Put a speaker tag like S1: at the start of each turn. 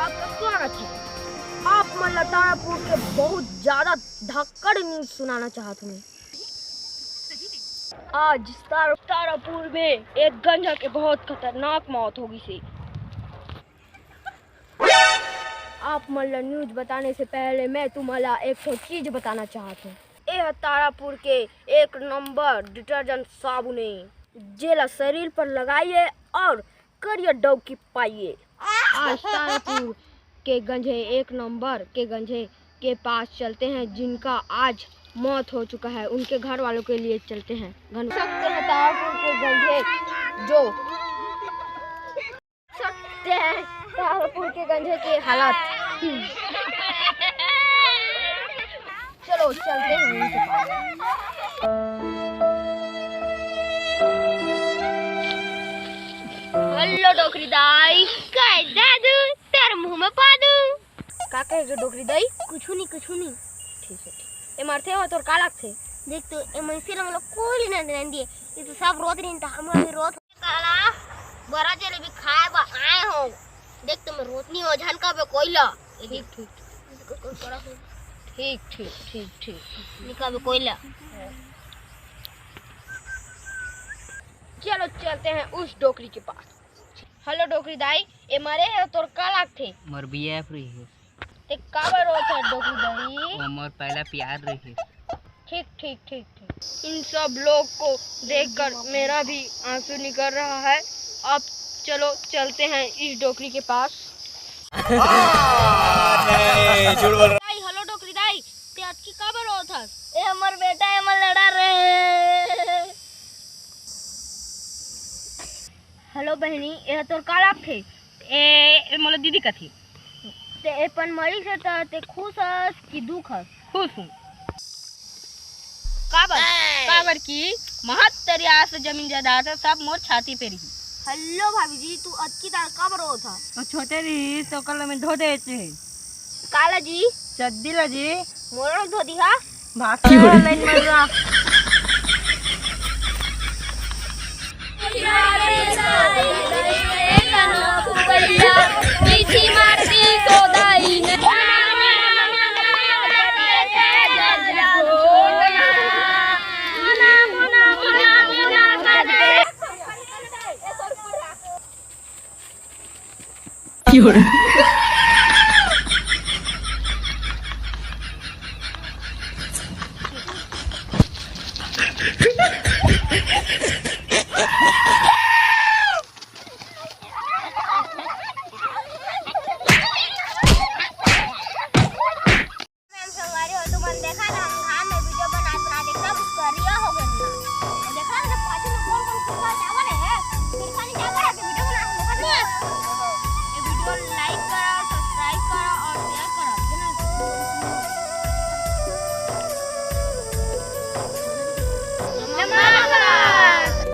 S1: आपका स्वागत है। आप मतलब तारापुर के बहुत ज्यादा धक्कड़ न्यूज सुनाना चाहते हैं। आज तारापुर में एक गंजा के बहुत खतरनाक मौत होगी सी। आप मतलब न्यूज बताने से पहले मैं तुम्हारा एक चीज बताना चाहता हूँ। यह तारापुर के एक नंबर डिटर्जेंट साबुन जेला शरीर पर लगाइए और करियर डौकी पाइए। आज तारापुर के गंजे एक नंबर के गंजे के पास चलते हैं जिनका आज मौत हो चुका है, उनके घर वालों के लिए चलते हैं। सकते हैं तारापुर के गंजे जो सकते हैं तारापुर के गंजे के हालात। चलो चलते हैं उनके पास। हेलो डोकरी दाई, काय दादू तेरे मुंह में पा दूं। का कहे डोकरी दाई?
S2: कुछ नहीं
S1: ठीक है ठीक। ए मारते हो तोर का लागथे?
S2: देख तो ए मंसिर हम लोग कोई ना देन दिए, ये तो सब रोत नहीं था, हम भी रोत काला बड़ा जलेबी खाए बा आए हो। देख तो मैं रोत नहीं हो झनका पे कोयला।
S1: ठीक
S2: निका पे कोयला।
S1: चलो चलते हैं उस डोकरी के पास। हेलो डोकरी दाई, ए मारे है तोर का लागथे?
S3: मोर बीएफ रही है।
S1: ते काबर रोत है डोकरी दाई?
S3: वो मोर पहला प्यार रही है।
S1: ठीक। इन सब लोग को देखकर मेरा भी आंसू निकल रहा है। अब चलो चलते हैं इस डोकरी के पास। हेलो डोकरी दाई, ते आज की काबर रोत है?
S2: ए हमर बेटा हमर लड़ा रहे।
S1: हेलो बहनी, यह तोर का लागथे?
S3: ए मोला दीदी कथी?
S1: ते अपन मरी से ते खुश हस कि दुख हस?
S3: खुश हूँ।
S1: काबर
S3: की महत्तरी आस जमीन जायदाद सब मोर छाती पे रही।
S1: हेलो भाभी जी, तू अक्की दाल काबर रोत है?
S3: तो छोटे रही तो कल में धो देते हैं।
S1: काला जी
S3: चद्दीला जी
S1: मोर धो दिहा
S3: भाषा
S1: नहीं मजा।
S2: देखा ना